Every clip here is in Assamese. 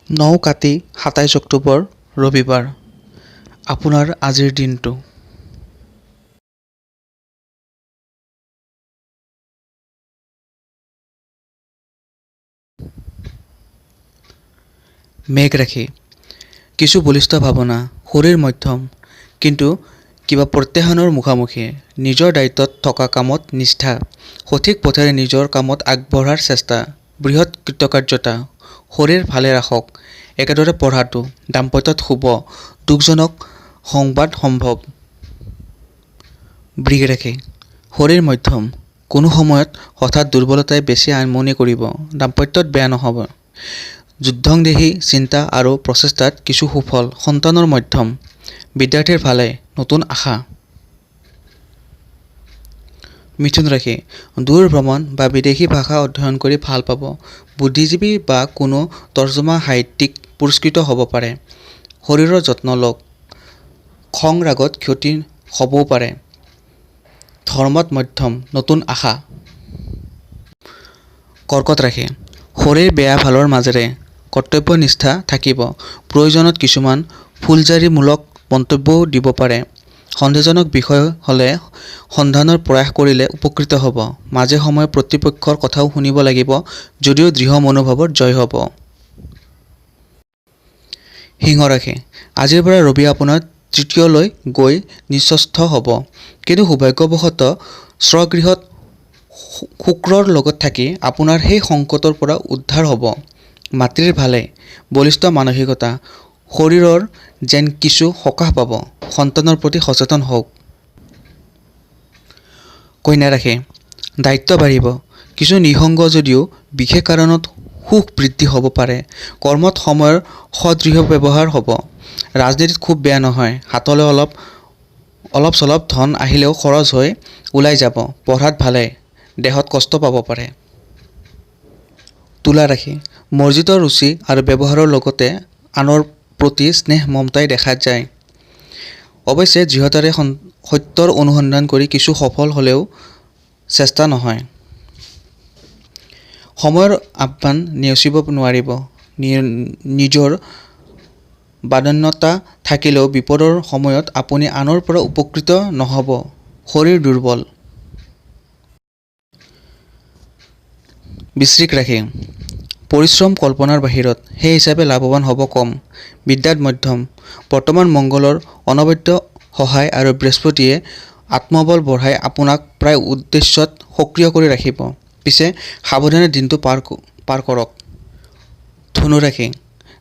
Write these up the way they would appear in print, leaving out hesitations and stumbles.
9 কাতি 27 অক্টোবৰ ৰবিবাৰ আপোনাৰ আজিৰ দিনটো মেঘ ৰাশি কিছু বলিষ্ঠ ভাৱনা শৰীৰ মধ্যম কিন্তু কিবা প্ৰত্যাহ্বানৰ মুখামুখি নিজৰ দায়িত্বত থকা কামত নিষ্ঠা সঠিক পথেৰে নিজৰ কামত আগবঢ়াৰ চেষ্টা বৃহৎ কৃতকাৰ্যতা শৰীৰ ভালে ৰাখক একেদৰে পঢ়াটো দাম্পত্যত শুভ দুখজনক সংবাদ সম্ভৱ বৃষ ৰাশি শৰীৰ মধ্যম কোনো সময়ত হঠাৎ দুৰ্বলতাই বেছি আমনি কৰিব দাম্পত্যত বেয়া নহ'ব যুদ্ধংদেহী চিন্তা আৰু প্ৰচেষ্টাত কিছু সুফল সন্তানৰ মধ্যম বিদ্যাৰ্থীৰ ভালে নতুন আশা মিথুন ৰাশি দূৰ ভ্ৰমণ বা বিদেশী ভাষা অধ্যয়ন কৰি ভাল পাব বুদ্ধিজীৱী বা কোনো তৰ্জমা সাহিত্যিক পুৰস্কৃত হ'ব পাৰে শৰীৰৰ যত্ন লওক খং ৰাগত ক্ষতি হ'বও পাৰে ধৰ্মত মধ্যম নতুন আশা কৰ্কট ৰাশি শৰীৰ বেয়া ভালৰ মাজেৰে কৰ্তব্যনিষ্ঠা থাকিব প্ৰয়োজনত কিছুমান ফুলজাৰীমূলক মন্তব্যও দিব পাৰে সন্দেহজনক বিষয় হ'লে সন্ধানৰ প্ৰয়াস কৰিলে উপকৃত হ'ব মাজে সময়ে প্ৰতিপক্ষৰ কথাও শুনিব লাগিব যদিও দৃঢ় মনোভাৱৰ জয় হ'ব সিংহ ৰাশি আজিৰ পৰা ৰবি আপোনাৰ তৃতীয়লৈ গৈ নিঃস্বস্থ হ'ব কিন্তু সৌভাগ্যবশতঃ স্বগৃহত শুক্ৰৰ লগত থাকি আপোনাৰ সেই সংকটৰ পৰা উদ্ধাৰ হ'ব মাতৃৰ ভালে বলিষ্ঠ মানসিকতা শৰীৰৰ যেন কিছু সকাহ পাব সন্তানৰ প্ৰতি সচেতন হওক কন্যা ৰাশি দায়িত্ব বাঢ়িব কিছু নিঃসংগ যদিও বিশেষ কাৰণত সুখ বৃদ্ধি হ'ব পাৰে কৰ্মত সময়ৰ সদৃঢ় ব্যৱহাৰ হ'ব ৰাজনীতিত খুব বেয়া নহয় হাতলৈ অলপ চলপ ধন আহিলেও খৰচ হৈ ওলাই যাব পঢ়াত ভালে দেহত কষ্ট পাব পাৰে তুলা ৰাশি মৰ্জিত ৰুচি আৰু ব্যৱহাৰৰ লগতে আনৰ প্ৰতি স্নেহ মমতাই দেখা যায় অৱশ্যে দৃঢ়তাৰে সত্যৰ অনুসন্ধান কৰি কিছু সফল হ'লেও চেষ্টা নহয় সময়ৰ আহ্বান নেওচিব নোৱাৰিব নিজৰ বাদন্যতা থাকিলেও বিপদৰ সময়ত আপুনি আনৰ পৰা উপকৃত নহ'ব শৰীৰ দুৰ্বল বৃশ্চিক ৰাশি পৰিশ্ৰম কল্পনাৰ বাহিৰত সেই হিচাপে লাভৱান হ'ব কম বিদ্যাত মধ্যম বৰ্তমান মংগলৰ অনবদ্য সহায় আৰু বৃহস্পতিয়ে আত্মবল বঢ়াই আপোনাক প্ৰায় উদ্দেশ্যত সক্ৰিয় কৰি ৰাখিব পিছে সাৱধানে দিনটো পাৰ কৰক ধনু ৰাশি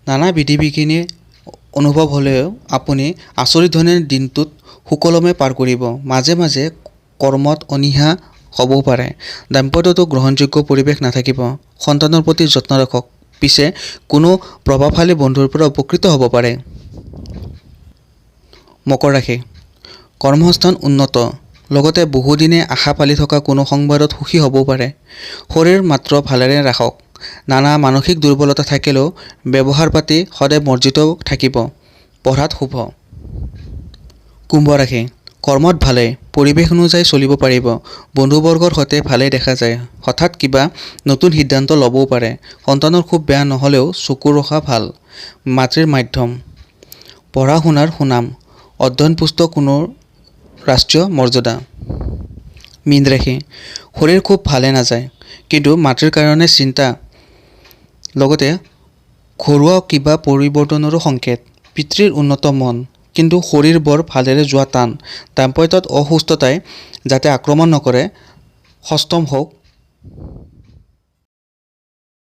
নানা বিধি বিঘিনি অনুভৱ হ'লেও আপুনি আচৰিত ধৰণে দিনটোত সুকলমে পাৰ কৰিব মাজে মাজে কৰ্মত অনীহা হ'বও পাৰে দাম্পত্যতো গ্ৰহণযোগ্য পৰিৱেশ নাথাকিব সন্তানৰ প্ৰতি যত্ন ৰাখক পিছে কোনো প্ৰভাৱশালী বন্ধুৰ পৰা উপকৃত হ'ব পাৰে মকৰ ৰাশি কৰ্মসংস্থান উন্নত লগতে বহুদিনে আশা পালি থকা কোনো সংবাদত সুখী হ'বও পাৰে শৰীৰ মাত্ৰ ভালেৰে ৰাখক নানা মানসিক দুৰ্বলতা থাকিলেও ব্যৱহাৰ পাতি সদায় মৰ্জিত থাকিব পঢ়াত শুভ কুম্ভ ৰাশি কৰ্মত ভালে পৰিৱেশ অনুযায়ী চলিব পাৰিব বন্ধুবৰ্গৰ সৈতে ভালেই দেখা যায় হঠাৎ কিবা নতুন সিদ্ধান্ত ল'বও পাৰে সন্তানৰ খুব বেয়া নহ'লেও চকু ৰখা ভাল মাতৃৰ মাধ্যম পঢ়া শুনাৰ সুনাম অধ্যয়নপুষ্ট কোনো ৰাষ্ট্ৰীয় মৰ্যাদা মীন ৰাশি শৰীৰ খুব ভালে নাযায় কিন্তু মাতৃৰ কাৰণে চিন্তা লগতে ঘৰুৱা কিবা পৰিৱৰ্তনৰো সংকেত পিতৃৰ উন্নত মন কিন্তু শৰীৰ বৰ ভালেৰে যোৱা টান দাম্পত্যত অসুস্থতাই যাতে আক্ৰমণ নকৰে সষ্টম হওক